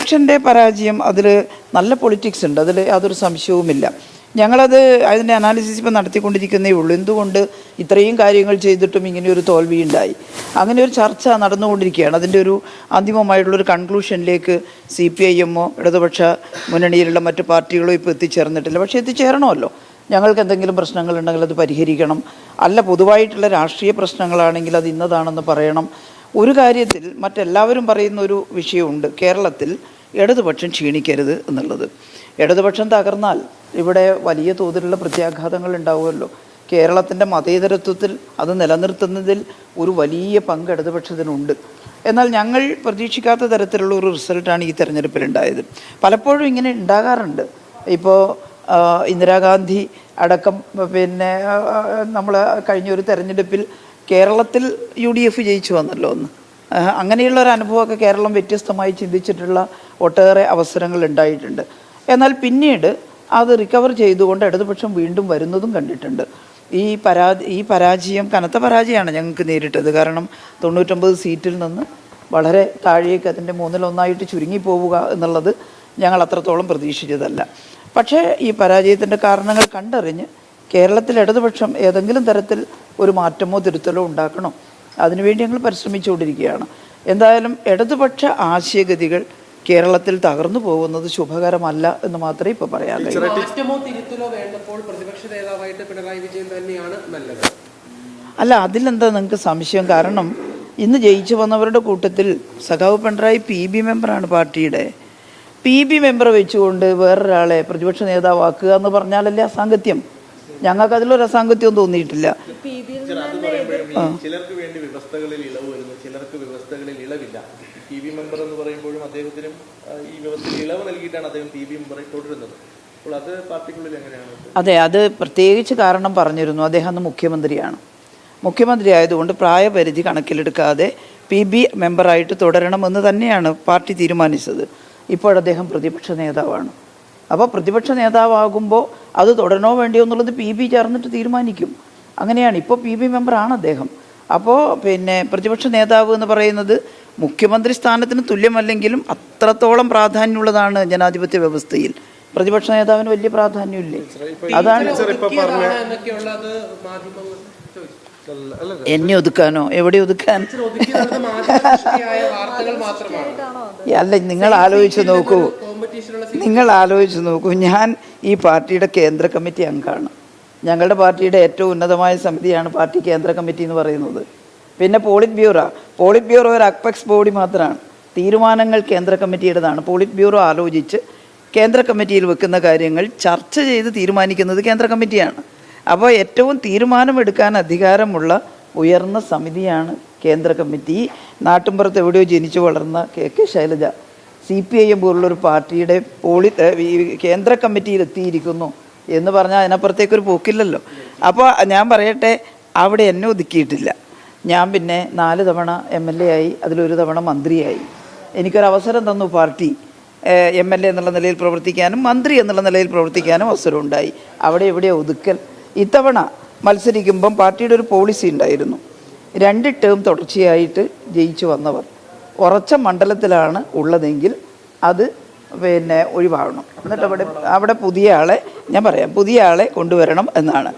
ഇടതുപക്ഷൻ്റെ പരാജയം അതിൽ നല്ല പൊളിറ്റിക്സ് ഉണ്ട്, അതിൽ യാതൊരു സംശയവുമില്ല. ഞങ്ങളത് അതിൻ്റെ അനാലിസിസ് ഇപ്പോൾ നടത്തിക്കൊണ്ടിരിക്കുന്നേ ഉള്ളൂ. എന്തുകൊണ്ട് ഇത്രയും കാര്യങ്ങൾ ചെയ്തിട്ടും ഇങ്ങനെയൊരു തോൽവിയുണ്ടായി? അങ്ങനെ ഒരു ചർച്ച നടന്നുകൊണ്ടിരിക്കുകയാണ്. അതിൻ്റെ ഒരു അന്തിമമായിട്ടുള്ളൊരു കൺക്ലൂഷനിലേക്ക് CPIM ഇടതുപക്ഷ മുന്നണിയിലുള്ള മറ്റ് പാർട്ടികളോ ഇപ്പോൾ എത്തിച്ചേർന്നിട്ടില്ല. പക്ഷേ എത്തിച്ചേരണമല്ലോ. ഞങ്ങൾക്ക് എന്തെങ്കിലും പ്രശ്നങ്ങളുണ്ടെങ്കിൽ അത് പരിഹരിക്കണം. അല്ല, പൊതുവായിട്ടുള്ള രാഷ്ട്രീയ പ്രശ്നങ്ങളാണെങ്കിൽ അത് ഇന്നതാണെന്ന് പറയണം. ഒരു കാര്യത്തിൽ മറ്റെല്ലാവരും പറയുന്ന ഒരു വിഷയമുണ്ട്, കേരളത്തിൽ ഇടതുപക്ഷം ക്ഷീണിക്കരുത് എന്നുള്ളത്. ഇടതുപക്ഷം തകർന്നാൽ ഇവിടെ വലിയ തോതിലുള്ള പ്രത്യാഘാതങ്ങൾ ഉണ്ടാവുമല്ലോ. കേരളത്തിൻ്റെ മതേതരത്വത്തിൽ അത് നിലനിർത്തുന്നതിൽ ഒരു വലിയ പങ്ക് ഇടതുപക്ഷത്തിനുണ്ട്. എന്നാൽ ഞങ്ങൾ പ്രതീക്ഷിക്കാത്ത തരത്തിലുള്ള ഒരു റിസൾട്ടാണ് ഈ തെരഞ്ഞെടുപ്പിലുണ്ടായത്. പലപ്പോഴും ഇങ്ങനെ ഉണ്ടാകാറുണ്ട്. ഇപ്പോൾ ഇന്ദിരാഗാന്ധി അടക്കം പിന്നെ നമ്മൾ കഴിഞ്ഞൊരു തെരഞ്ഞെടുപ്പിൽ കേരളത്തിൽ UDF ജയിച്ചു വന്നല്ലോ ഒന്ന്. അങ്ങനെയുള്ള ഒരു അനുഭവമൊക്കെ കേരളം വ്യത്യസ്തമായി ചിന്തിച്ചിട്ടുള്ള ഒട്ടേറെ അവസരങ്ങൾ ഉണ്ടായിട്ടുണ്ട്. എന്നാൽ പിന്നീട് അത് റിക്കവർ ചെയ്തുകൊണ്ട് ഇടതുപക്ഷം വീണ്ടും വരുന്നതും കണ്ടിട്ടുണ്ട്. ഈ പരാജയം കനത്ത പരാജയമാണ് ഞങ്ങൾക്ക് നേരിട്ടത്. കാരണം 99 സീറ്റിൽ നിന്ന് വളരെ താഴേക്ക് അതിൻ്റെ 1/3 ചുരുങ്ങിപ്പോവുക എന്നുള്ളത് ഞങ്ങൾ അത്രത്തോളം പ്രതീക്ഷിച്ചതല്ല. പക്ഷേ ഈ പരാജയത്തിൻ്റെ കാരണങ്ങൾ കണ്ടറിഞ്ഞ് കേരളത്തിൽ ഇടതുപക്ഷം ഏതെങ്കിലും തരത്തിൽ ഒരു മാറ്റമോ തിരുത്തലോ ഉണ്ടാക്കണം. അതിനുവേണ്ടി ഞങ്ങൾ പരിശ്രമിച്ചുകൊണ്ടിരിക്കുകയാണ്. എന്തായാലും ഇടതുപക്ഷ ആശയഗതികൾ കേരളത്തിൽ തകർന്നു പോകുന്നത് ശുഭകരമല്ല എന്ന് മാത്രമേ ഇപ്പോൾ പറയാൻ കഴിയൂ. അല്ല, അതിലെന്താ നിങ്ങൾക്ക് സംശയം? കാരണം ഇന്ന് ജയിച്ചു വന്നവരുടെ കൂട്ടത്തിൽ സഖാവ് പിണറായി PB മെമ്പറാണ് പാർട്ടിയുടെ. PB മെമ്പറെ വെച്ചുകൊണ്ട് വേറൊരാളെ പ്രതിപക്ഷ നേതാവാക്കുക എന്ന് പറഞ്ഞാലല്ലേ അസാംഗത്യം. ഞങ്ങൾക്ക് അതിലൊരു അസാംഗത്യം തോന്നിയിട്ടില്ല. ചിലർക്ക് വേണ്ടി വ്യവസ്ഥകളിൽ ഇളവ് വരുന്നു, ചിലർക്ക് വ്യവസ്ഥകളിൽ ഇളവില്ല. PB മെമ്പർ എന്ന് പറയുമ്പോഴും അദ്ദേഹത്തിനും ഈ വ്യവസ്ഥയിൽ ഇളവ് നൽകിയിട്ടാണ് അദ്ദേഹം PB മെമ്പറെ തുടരുന്നത്. അപ്പോൾ അത് പാർട്ടിക്കുള്ളിൽ എങ്ങനെയാണ്? അതെ, അത് പ്രത്യേകിച്ച് കാരണം പറഞ്ഞിരുന്നു. അദ്ദേഹം അന്ന് മുഖ്യമന്ത്രിയാണ്. മുഖ്യമന്ത്രി ആയതുകൊണ്ട് പ്രായപരിധി കണക്കിലെടുക്കാതെ PB മെമ്പറായിട്ട് തുടരണമെന്ന് തന്നെയാണ് പാർട്ടി തീരുമാനിച്ചത്. ഇപ്പോൾ അദ്ദേഹം പ്രതിപക്ഷ നേതാവാണ്. അപ്പോൾ പ്രതിപക്ഷ നേതാവാകുമ്പോൾ അത് തുടരണോ വേണ്ടിയോ എന്നുള്ളത് PB ചേർന്നിട്ട് തീരുമാനിക്കും. അങ്ങനെയാണ്. ഇപ്പോൾ PB മെമ്പറാണ് അദ്ദേഹം. അപ്പോൾ പിന്നെ പ്രതിപക്ഷ നേതാവ് എന്ന് പറയുന്നത് മുഖ്യമന്ത്രി സ്ഥാനത്തിന് തുല്യമല്ലെങ്കിലും അത്രത്തോളം പ്രാധാന്യമുള്ളതാണ് ജനാധിപത്യ വ്യവസ്ഥയിൽ. പ്രതിപക്ഷ നേതാവിന് വലിയ പ്രാധാന്യമില്ലേ? അതാണ്. എന്നെ ഒതുക്കാനോ? എവിടെ ഒതുക്കാൻ? അല്ല, നിങ്ങൾ ആലോചിച്ച് നോക്കൂ. ഞാൻ ഈ പാർട്ടിയുടെ കേന്ദ്ര കമ്മിറ്റി അംഗമാണ്. ഞങ്ങളുടെ പാർട്ടിയുടെ ഏറ്റവും ഉന്നതമായ സമിതിയാണ് പാർട്ടി കേന്ദ്ര കമ്മിറ്റി എന്ന് പറയുന്നത്. പിന്നെ പോളിറ്റ് ബ്യൂറോ ഒരു അപെക്സ് ബോഡി മാത്രമാണ്. തീരുമാനങ്ങൾ കേന്ദ്ര കമ്മിറ്റിയുടേതാണ്. പോളിറ്റ് ബ്യൂറോ ആലോചിച്ച് കേന്ദ്ര കമ്മിറ്റിയിൽ വെക്കുന്ന കാര്യങ്ങൾ ചർച്ച ചെയ്ത് തീരുമാനിക്കുന്നത് കേന്ദ്ര കമ്മിറ്റിയാണ്. അപ്പോൾ ഏറ്റവും തീരുമാനമെടുക്കാൻ അധികാരമുള്ള ഉയർന്ന സമിതിയാണ് കേന്ദ്ര കമ്മിറ്റി. നാട്ടിൻപുറത്ത് എവിടെയോ ജനിച്ചു വളർന്ന KK ശൈലജ CPIM പോലുള്ളൊരു പാർട്ടിയുടെ കേന്ദ്ര കമ്മിറ്റിയിൽ എത്തിയിരിക്കുന്നു എന്ന് പറഞ്ഞാൽ അതിനപ്പുറത്തേക്കൊരു പോക്കില്ലല്ലോ. അപ്പോൾ ഞാൻ പറയട്ടെ, അവിടെ എന്നെ ഒതുക്കിയിട്ടില്ല. ഞാൻ പിന്നെ 4 തവണ MLA ആയി, അതിലൊരു തവണ മന്ത്രിയായി. എനിക്കൊരവസരം തന്നു പാർട്ടി. MLA എന്നുള്ള നിലയിൽ പ്രവർത്തിക്കാനും മന്ത്രി എന്നുള്ള നിലയിൽ പ്രവർത്തിക്കാനും അവസരമുണ്ടായി. അവിടെ എവിടെ ഒതുക്കൽ? ഇത്തവണ മത്സരിക്കുമ്പം പാർട്ടിയുടെ ഒരു പോളിസി ഉണ്ടായിരുന്നു. 2 ടേം തുടർച്ചയായിട്ട് ജയിച്ചു വന്നവർ ഉറച്ച മണ്ഡലത്തിലാണ് ഉള്ളതെങ്കിൽ അത് പിന്നെ ഒഴിവാകണം. എന്നിട്ട് അവിടെ പുതിയ ആളെ കൊണ്ടുവരണം എന്നാണ്.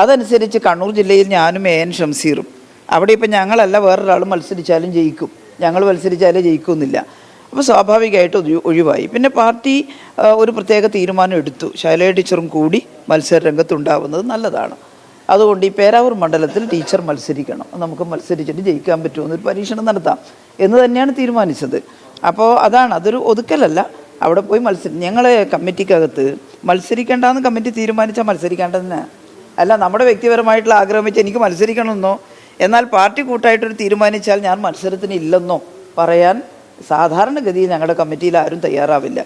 അതനുസരിച്ച് കണ്ണൂർ ജില്ലയിൽ ഞാനും AN ഷംസീറും, അവിടെ ഇപ്പം ഞങ്ങളല്ല വേറൊരാൾ മത്സരിച്ചാലും ജയിക്കും, ഞങ്ങൾ മത്സരിച്ചാലേ ജയിക്കുന്നില്ല. അപ്പോൾ സ്വാഭാവികമായിട്ട് ഒഴിവായി. പിന്നെ പാർട്ടി ഒരു പ്രത്യേക തീരുമാനം എടുത്തു, ശൈലജ ടീച്ചറും കൂടി മത്സര രംഗത്തുണ്ടാവുന്നത് നല്ലതാണ്. അതുകൊണ്ട് ഈ പേരാവൂർ മണ്ഡലത്തിൽ ടീച്ചർ മത്സരിക്കണം, നമുക്ക് മത്സരിച്ചിട്ട് ജയിക്കാൻ പറ്റുമെന്നൊരു പരീക്ഷണം നടത്താം എന്ന് തന്നെയാണ് തീരുമാനിച്ചത്. അപ്പോൾ അതൊരു ഒതുക്കലല്ല. അവിടെ പോയി ഞങ്ങളെ കമ്മിറ്റിക്കകത്ത് മത്സരിക്കേണ്ടെന്ന് കമ്മിറ്റി തീരുമാനിച്ചാൽ മത്സരിക്കേണ്ടതെന്ന് അല്ല. നമ്മുടെ വ്യക്തിപരമായിട്ടുള്ള ആഗ്രഹം വെച്ച് എനിക്ക് മത്സരിക്കണമെന്നോ, എന്നാൽ പാർട്ടി കൂട്ടായിട്ടൊരു തീരുമാനിച്ചാൽ ഞാൻ മത്സരത്തിന് ഇല്ലെന്നോ പറയാൻ സാധാരണഗതിയിൽ ഞങ്ങളുടെ കമ്മിറ്റിയിൽ ആരും തയ്യാറാവില്ല.